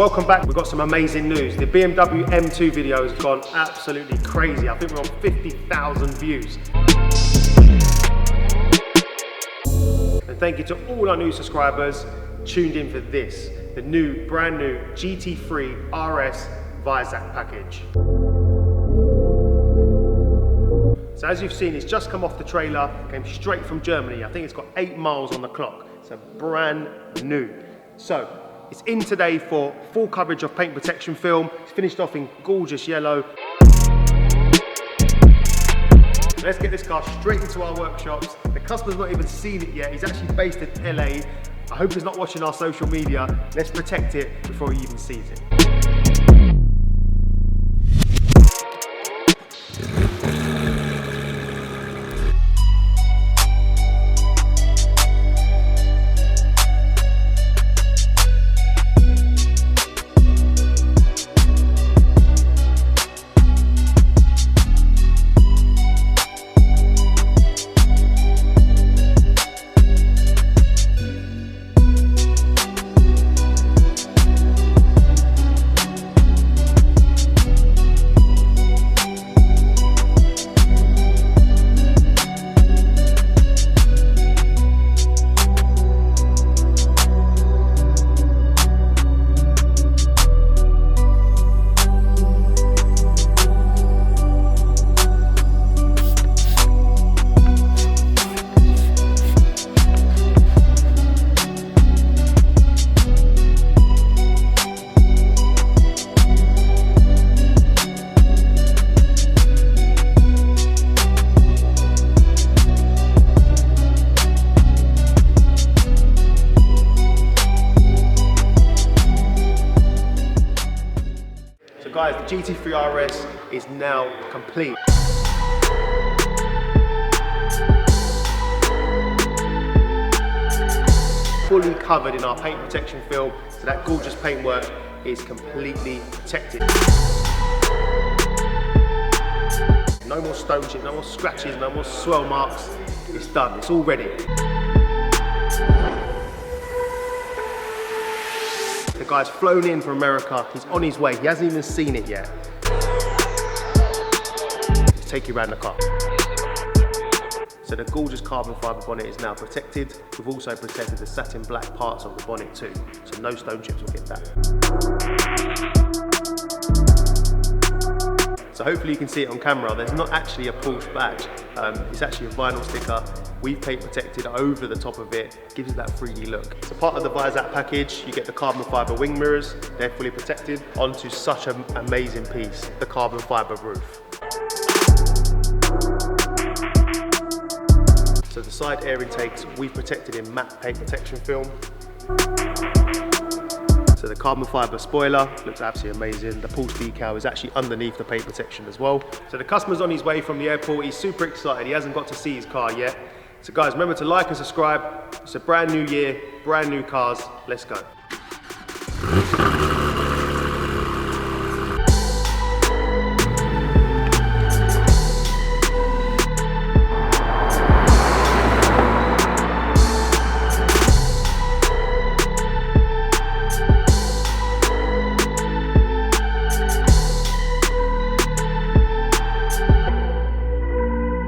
welcome back. We've got some amazing news. The BMW M2 video has gone absolutely crazy. I think we're on 50,000 views. And thank you to all our new subscribers tuned in for this, the brand new GT3 RS Weissach package. So as you've seen, it's just come off the trailer, came straight from Germany. I think it's got 8 miles on the clock. It's a brand new. So it's in today for full coverage of paint protection film. It's finished off in gorgeous yellow. Let's get this car straight into our workshops. The customer's not even seen it yet. He's actually based in LA. I hope he's not watching our social media. Let's protect it before he even sees it. Guys, the GT3 RS is now complete. Fully covered in our paint protection film, so that gorgeous paintwork is completely protected. No more stone chips, no more scratches, no more swirl marks. It's done, it's all ready. The guy's flown in from America, he's on his way, he hasn't even seen it yet. Let's take you around the car. So the gorgeous carbon fibre bonnet is now protected. We've also protected the satin black parts of the bonnet too, so no stone chips will hit that. So hopefully you can see it on camera, there's not actually a Porsche badge, it's actually a vinyl sticker. We've paint protected over the top of it, gives it that 3D look. So part of the Weissach package, you get the carbon fibre wing mirrors, they're fully protected, onto such an amazing piece, the carbon fibre roof. So the side air intakes, we've protected in matte paint protection film. So the carbon fibre spoiler looks absolutely amazing. The Porsche decal is actually underneath the paint protection as well. So the customer's on his way from the airport, he's super excited, he hasn't got to see his car yet. So guys, remember to like and subscribe. It's a brand new year, brand new cars. Let's go.